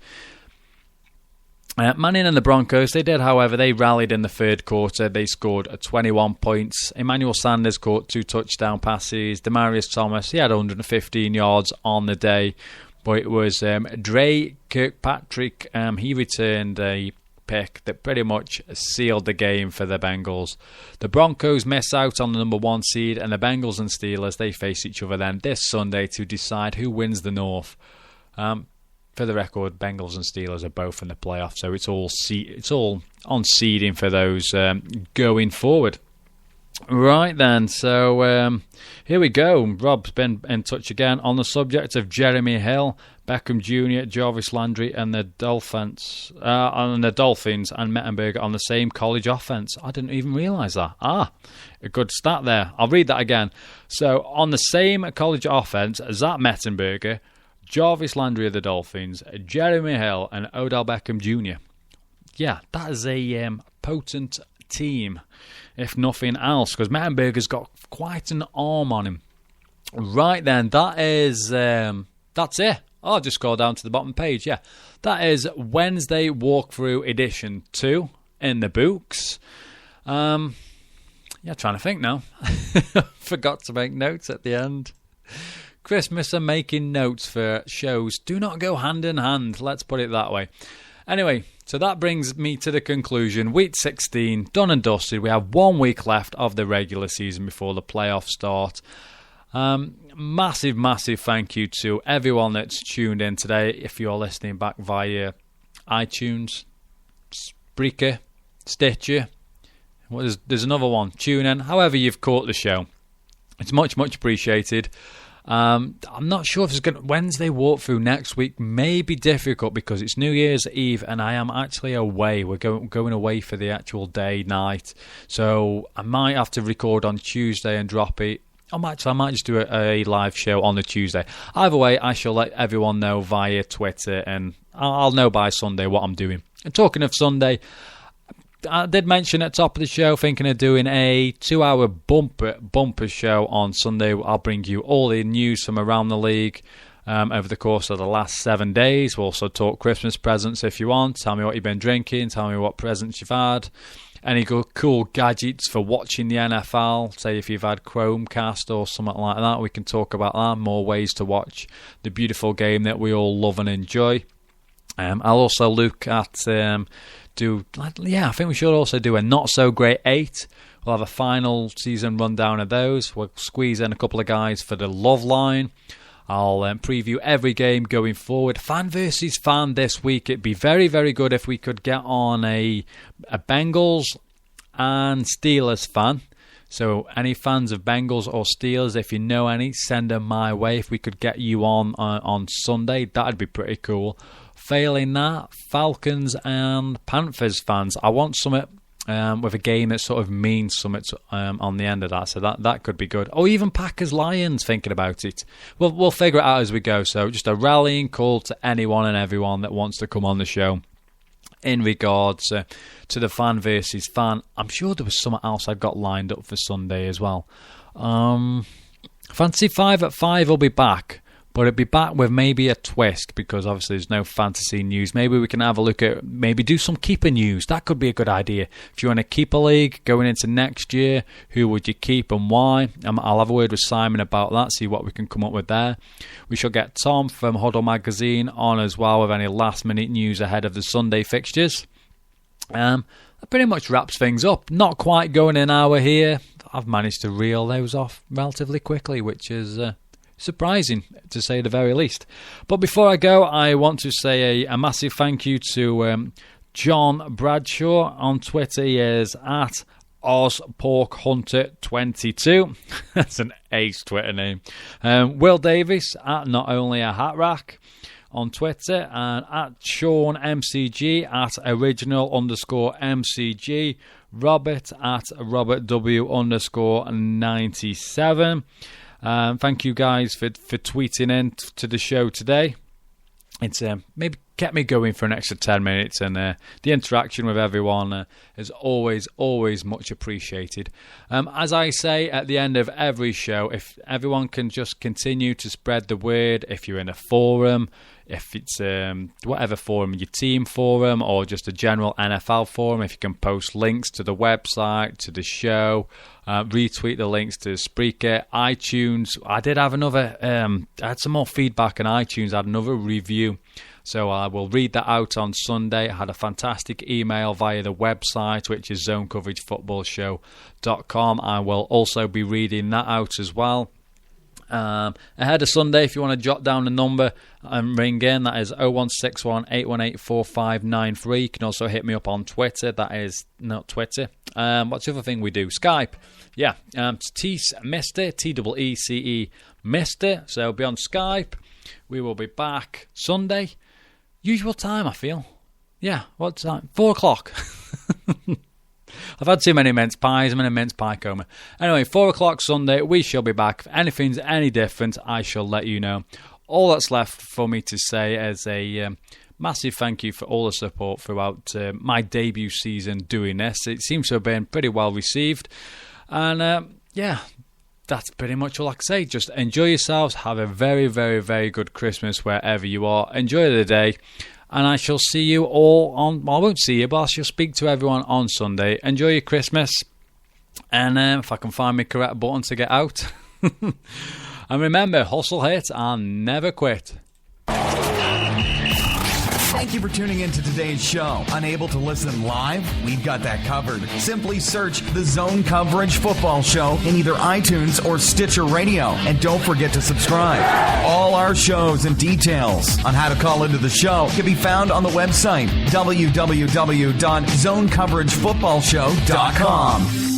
Manning and the Broncos, they rallied in the third quarter. They scored 21 points. Emmanuel Sanders caught 2 touchdown passes. Demaryius Thomas, he had 115 yards on the day. But it was Dre Kirkpatrick, he returned a pick that pretty much sealed the game for the Bengals. The Broncos miss out on the number 1 seed, and the Bengals and Steelers, they face each other then this Sunday to decide who wins the North. For the record, Bengals and Steelers are both in the playoffs, so it's all on seeding for those going forward. Right then, so here we go. Rob's been in touch again on the subject of Jeremy Hill, Beckham Jr., Jarvis Landry, and the Dolphins, and Mettenberger on the same college offense. I didn't even realise that. A good stat there. I'll read that again. So on the same college offense, Zach Mettenberger, Jarvis Landry of the Dolphins, Jeremy Hill, and Odell Beckham Jr. Yeah, that is a potent team, if nothing else, because Mettenberger's got quite an arm on him. Right then, that's it. I'll just scroll down to the bottom page. Yeah, that is Wednesday Walkthrough Edition 2 in the books. Trying to think now. Forgot to make notes at the end. Christmas and making notes for shows do not go hand in hand, let's put it that way. Anyway, so that brings me to the conclusion. Week 16, done and dusted. We have 1 week left of the regular season before the playoffs start. Massive thank you to everyone that's tuned in today. If you're listening back via iTunes, Spreaker, Stitcher, there's another one, TuneIn, however you've caught the show. It's much appreciated. I'm not sure if it's going to Wednesday walkthrough next week may be difficult because it's New Year's Eve and I am actually away. We're going away for the actual day, night. So I might have to record on Tuesday and drop it. I might just do a live show on the Tuesday. Either way, I shall let everyone know via Twitter and I'll know by Sunday what I'm doing. And talking of Sunday, I did mention at the top of the show, thinking of doing a 2-hour bumper show on Sunday. I'll bring you all the news from around the league over the course of the last 7 days. We'll also talk Christmas presents if you want. Tell me what you've been drinking. Tell me what presents you've had. Any good, cool gadgets for watching the NFL. Say if you've had Chromecast or something like that, we can talk about that. More ways to watch the beautiful game that we all love and enjoy. I'll also look at... I think we should also do a Not So Great 8. We'll have a final season rundown of those. We'll squeeze in a couple of guys for the Love Line. I'll preview every game going forward. Fan versus fan this week. It'd be very, very good if we could get on a Bengals and Steelers fan. So any fans of Bengals or Steelers, if you know any, send them my way. If we could get you on Sunday, that'd be pretty cool. Failing that, Falcons and Panthers fans, I want something with a game that sort of means something on the end of that, so that could be good. Or even Packers-Lions, thinking about it. We'll figure it out as we go, so just a rallying call to anyone and everyone that wants to come on the show in regards to the fan versus fan. I'm sure there was something else I've got lined up for Sunday as well. Fantasy 5 at 5 will be back. But it'd be back with maybe a twist because obviously there's no fantasy news. Maybe we can have a look at, maybe do some keeper news. That could be a good idea. If you want a keeper league going into next year, who would you keep and why? I'll have a word with Simon about that, see what we can come up with there. We shall get Tom from Huddle Magazine on as well with any last minute news ahead of the Sunday fixtures. That pretty much wraps things up. Not quite going an hour here. I've managed to reel those off relatively quickly, which is... surprising, to say the very least. But before I go, I want to say a massive thank you to John Bradshaw. On Twitter, he is at OzPorkHunter22. That's an ace Twitter name. Will Davis at Not Only a Hat Rack on Twitter, and at SeanMCG at original_MCG. Robert at RobertW_97. Thank you guys for tweeting in to the show today. It's maybe kept me going for an extra 10 minutes, and the interaction with everyone is always much appreciated. As I say at the end of every show, if everyone can just continue to spread the word, if you're in a forum, if it's whatever forum, your team forum or just a general NFL forum, if you can post links to the website, to the show, retweet the links to Spreaker, iTunes. I did have another, I had some more feedback on iTunes, I had another review. So I will read that out on Sunday. I had a fantastic email via the website, which is zonecoveragefootballshow.com. I will also be reading that out as well. Ahead of Sunday, if you want to jot down the number and ring in, that is 0161 818 4593. You can also hit me up on Twitter. That is not Twitter. What's the other thing we do? Skype. Yeah, Teece Mister, Teece Mister. So be on Skype. We will be back Sunday. Usual time, I feel. Yeah, what time? 4 o'clock. I've had too many mince pies. I'm in a mince pie coma. Anyway, 4 o'clock Sunday, we shall be back. If anything's any different, I shall let you know. All that's left for me to say is a massive thank you for all the support throughout my debut season doing this. It seems to have been pretty well received. And yeah, that's pretty much all I can say. Just enjoy yourselves. Have a very, very, very good Christmas wherever you are. Enjoy the day. And I shall see you all on... Well, I won't see you, but I shall speak to everyone on Sunday. Enjoy your Christmas. And if I can find my correct button to get out. And remember, hustle, hit, and never quit. Thank you for tuning in to today's show. Unable to listen live? We've got that covered. Simply search the Zone Coverage Football Show in either iTunes or Stitcher Radio. And don't forget to subscribe. All our shows and details on how to call into the show can be found on the website www.zonecoveragefootballshow.com.